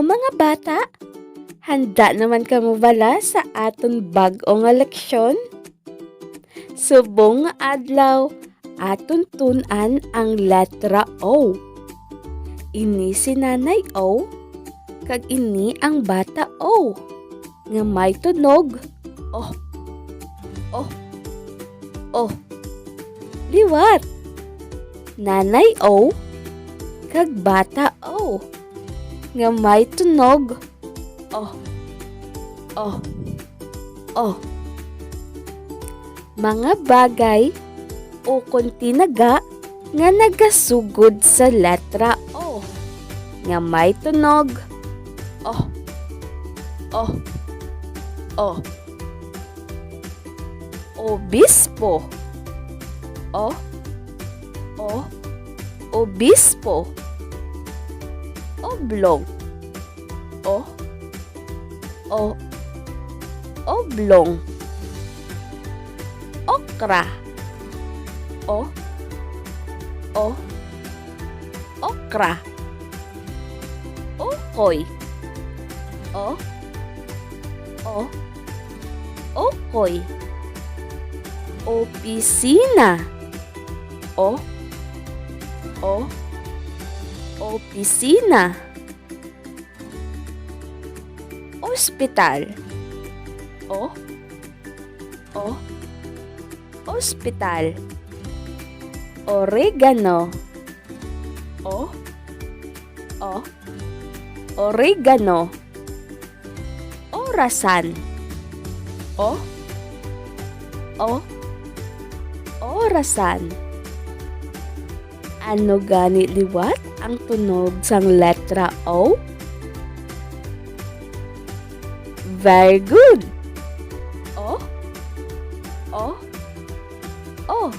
mga bata, handa naman kamo bala sa aton bag-o nga leksyon? Subong nga adlaw, aton tun-an ang letra O. Ini si Nanay O, kag ini ang bata O, nga may tunog. Oh, oh, oh. Liwat. Nanay O, kag bata O, nga may tunog. Oh, oh, oh. Mga bagay o kontinaga nga nagasugod sa letra O, nga may tunog. Oh, oh, oh. Obispo. Oh, oh. Obispo. Oblong. Oh, oh. Oblong. Okra. Oh, oh. Okra. Okoy. Oh, oh. Okoy. Opisina. Oh, oh. Opisina. Ospital. Oh, oh. Ospital. Oregano. Oh, oh. Oregano. Orasan. Oh, oh. Orasan. Ano gani liwat ang tunog sang letra O? Very good. Oh, oh, oh.